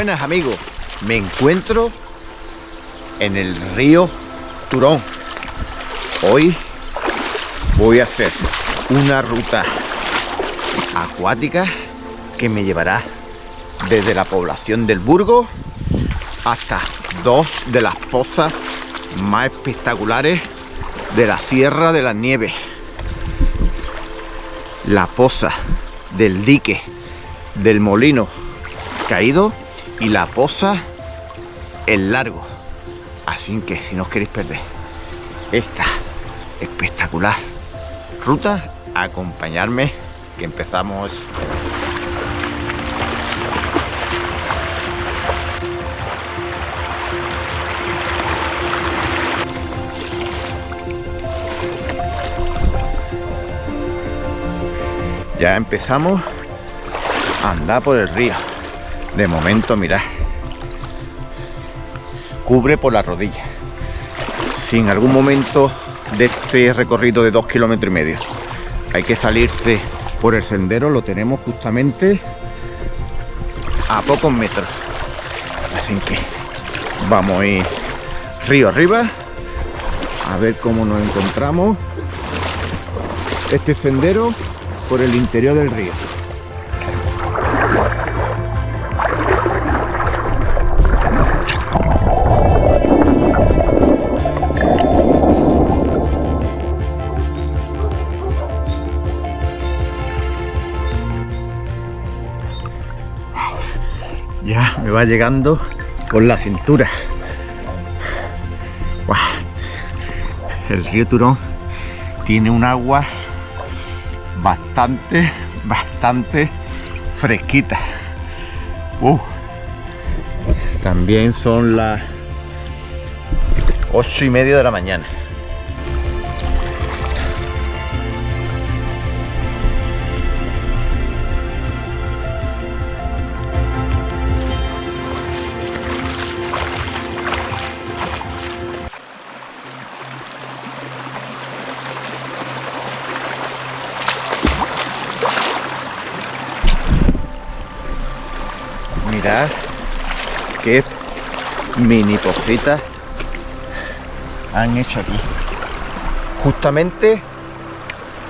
Buenas amigos, me encuentro en el río Turón. Hoy voy a hacer una ruta acuática que me llevará desde la población del Burgo hasta dos de las pozas más espectaculares de la Sierra de las Nieves. La poza del dique del Molino Caído y la poza El Largo. Así que si no os queréis perder esta espectacular ruta, acompañadme que empezamos. Ya empezamos a andar por el río. De momento, mirad, cubre por la rodilla. Si en algún momento de este recorrido de 2,5 kilómetros hay que salirse por el sendero, lo tenemos justamente a pocos metros. Así que vamos a ir río arriba a ver cómo nos encontramos este sendero por el interior del río. Ya me va llegando con la cintura. ¡Wow! El río Turón tiene un agua bastante fresquita. También son las 8:30 de la mañana. Mirad qué mini pocitas han hecho aquí, justamente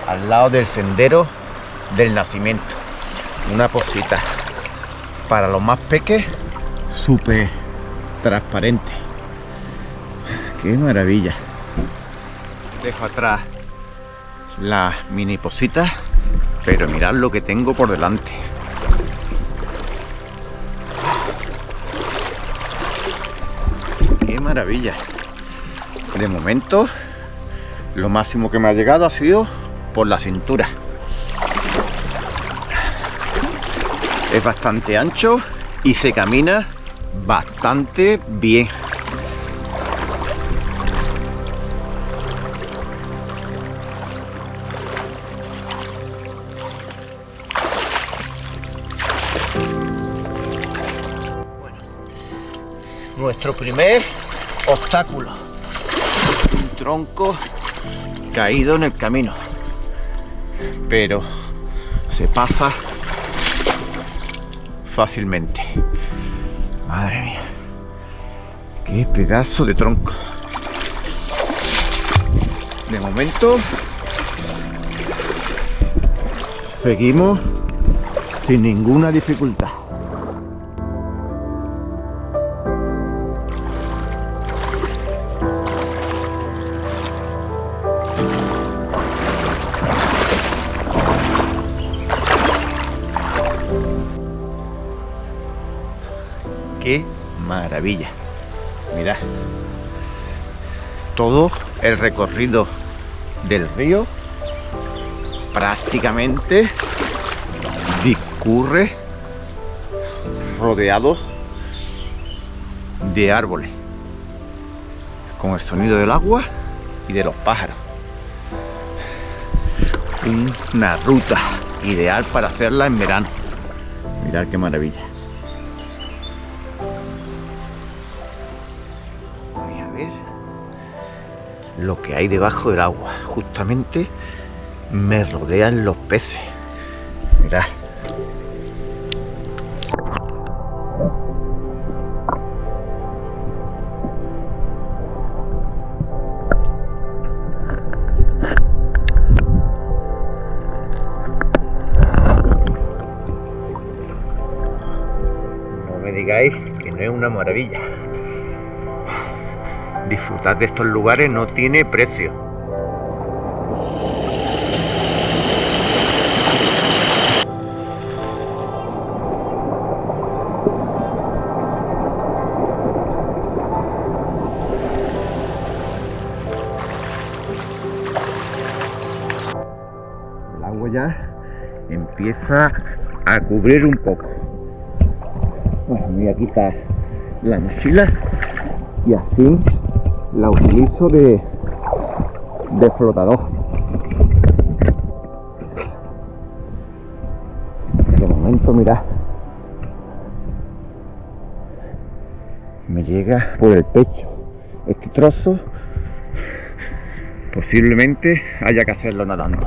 al lado del sendero del nacimiento. Una pocita para los más pequeños, súper transparente. Qué maravilla. Dejo atrás las mini pocitas, pero mirad lo que tengo por delante. ¡Qué maravilla! De momento, lo máximo que me ha llegado ha sido por la cintura. Es bastante ancho y se camina bastante bien. Bueno, nuestro primer obstáculo, un tronco caído en el camino, pero se pasa fácilmente. Madre mía, qué pedazo de tronco. De momento seguimos sin ninguna dificultad. ¡Qué maravilla! Mirad, todo el recorrido del río prácticamente discurre rodeado de árboles, con el sonido del agua y de los pájaros. Una ruta ideal para hacerla en verano. Mirad qué maravilla. Lo que hay debajo del agua, justamente me rodean los peces. Mirad. maravilla. Disfrutar de estos lugares no tiene precio. El agua ya empieza a cubrir un poco. Bueno, me voy a quitar la mochila y así la utilizo de flotador. De momento, mirad, me llega por el pecho. Este trozo posiblemente haya que hacerlo nadando.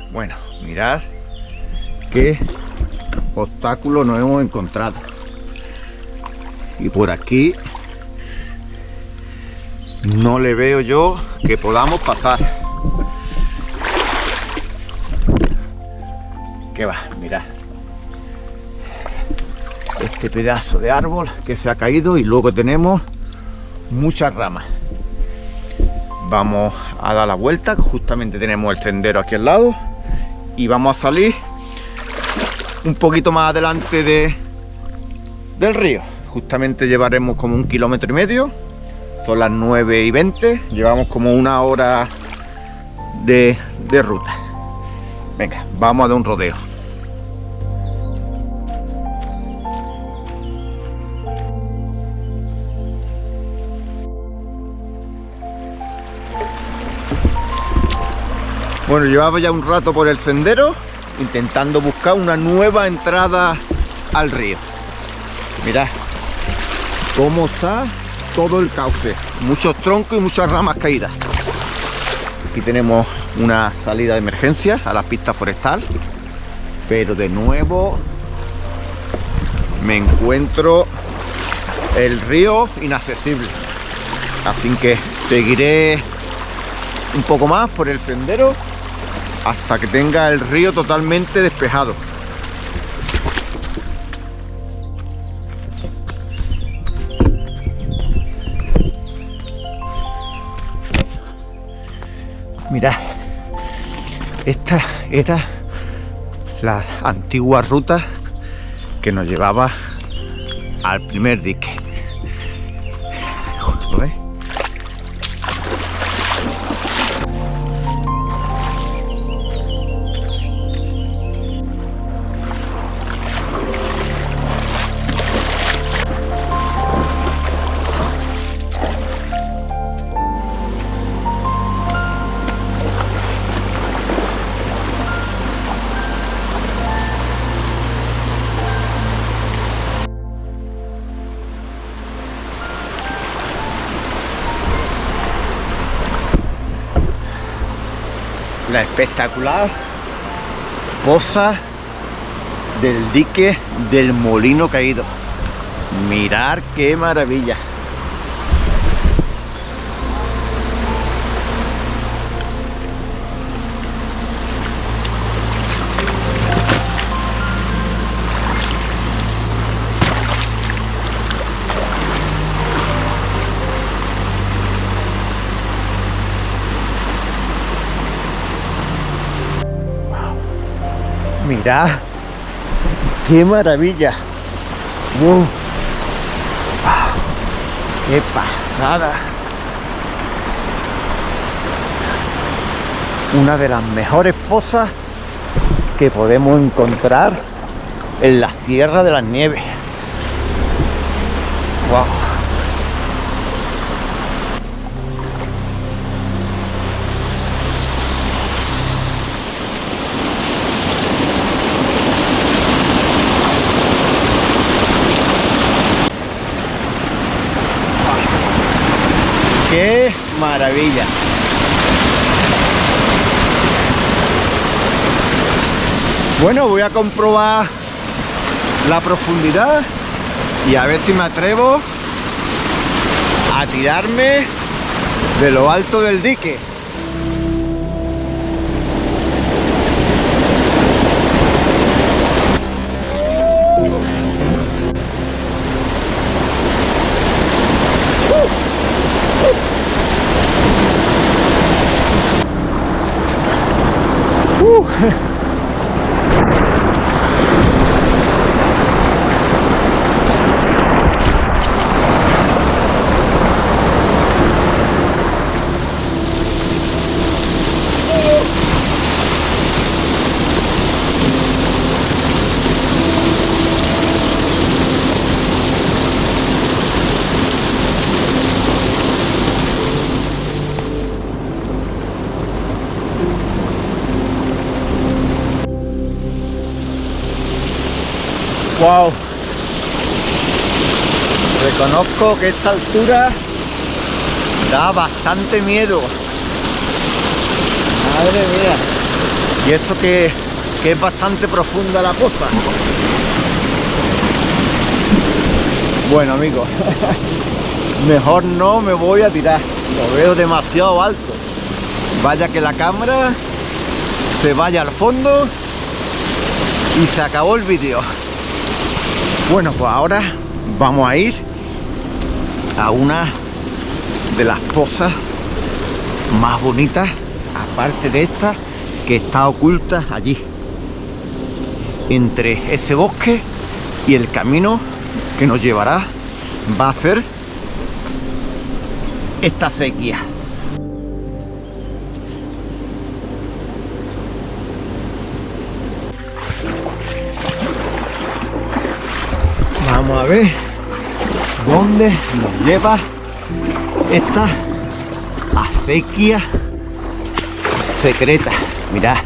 Bueno, mirad qué obstáculo nos hemos encontrado. Y por aquí no le veo yo que podamos pasar. ¿Qué va? Mirad. Este pedazo de árbol que se ha caído y luego tenemos muchas ramas. Vamos a dar la vuelta, justamente tenemos el sendero aquí al lado. Y vamos a salir un poquito más adelante del río. Justamente llevaremos como 1,5 kilómetros. Son las 9:20. Llevamos como 1 hora de ruta. Venga, vamos a dar un rodeo. Bueno, llevaba ya un rato por el sendero intentando buscar una nueva entrada al río. Mirad cómo está todo el cauce, muchos troncos y muchas ramas caídas. Aquí tenemos una salida de emergencia a la pista forestal, pero de nuevo me encuentro el río inaccesible, así que seguiré un poco más por el sendero hasta que tenga el río totalmente despejado. Mirad, esta era la antigua ruta que nos llevaba al primer dique. ¿Lo ves? La espectacular fosa del dique del Molino Caído. Mirad qué maravilla. Mirad, qué maravilla. ¡Wow! ¡Qué pasada! Una de las mejores pozas que podemos encontrar en la Sierra de las Nieves. ¡Wow! ¡Qué maravilla! Bueno, voy a comprobar la profundidad y a ver si me atrevo a tirarme de lo alto del dique. Wow, reconozco que esta altura da bastante miedo. Madre mía. Y eso que es bastante profunda la cosa. Bueno, amigos, mejor no me voy a tirar. Lo veo demasiado alto. Vaya que la cámara se vaya al fondo y se acabó el vídeo. Bueno, pues ahora vamos a ir a una de las pozas más bonitas, aparte de esta, que está oculta allí, entre ese bosque y el camino que nos llevará, va a ser esta sequía. Vamos a ver dónde nos lleva esta acequia secreta. Mirad.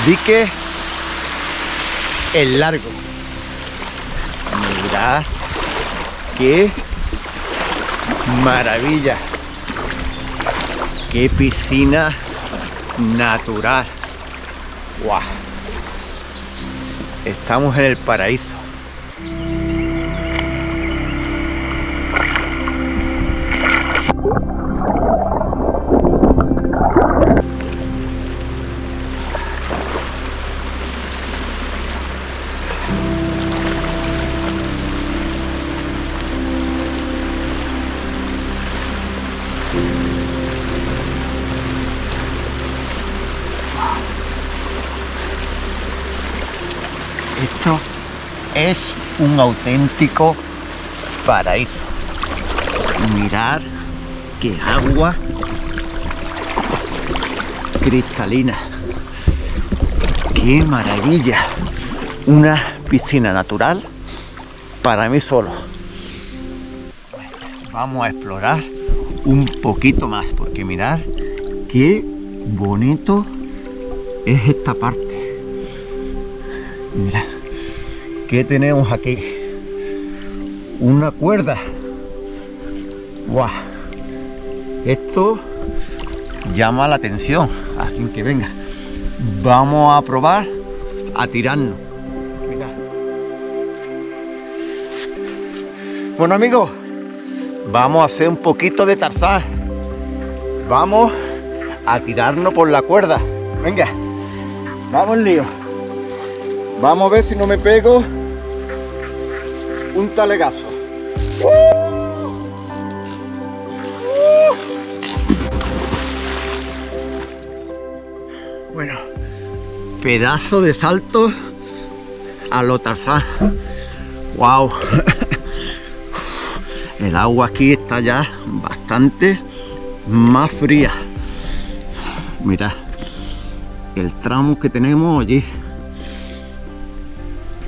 Dique el largo. Mirad qué maravilla, qué piscina natural. ¡Guau! Estamos en el paraíso. Esto es un auténtico paraíso. Mirad qué agua cristalina. ¡Qué maravilla! Una piscina natural para mí solo. Vamos a explorar un poquito más, porque mirad qué bonito es esta parte. Mira, ¿qué tenemos aquí? Una cuerda. ¡Guau! Esto llama la atención, así que venga, vamos a probar a tirarnos. Mira. Bueno, amigos, vamos a hacer un poquito de Tarzán. Vamos a tirarnos por la cuerda. Venga, vamos, lío. Vamos a ver si no me pego un talegazo. Bueno, pedazo de salto a lo Tarzán. Wow. El agua aquí está ya bastante más fría. Mirad el tramo que tenemos allí.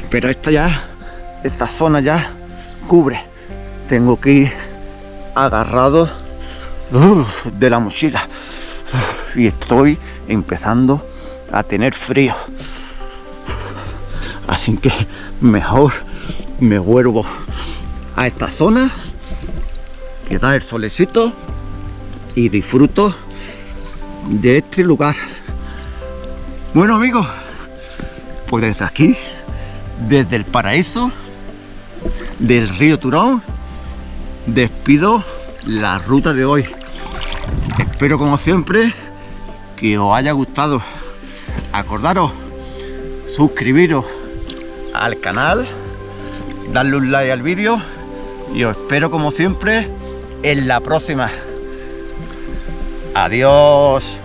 Pero esta zona ya cubre. Tengo que ir agarrado de la mochila. Y estoy empezando a tener frío. Así que mejor me vuelvo a esta zona que da el solecito y disfruto de este lugar. Bueno, amigos, pues desde aquí, desde el paraíso del río Turón, despido la ruta de hoy. Espero, como siempre, que os haya gustado. Acordaros, suscribiros al canal, darle un like al vídeo y os espero, como siempre, en la próxima. Adiós.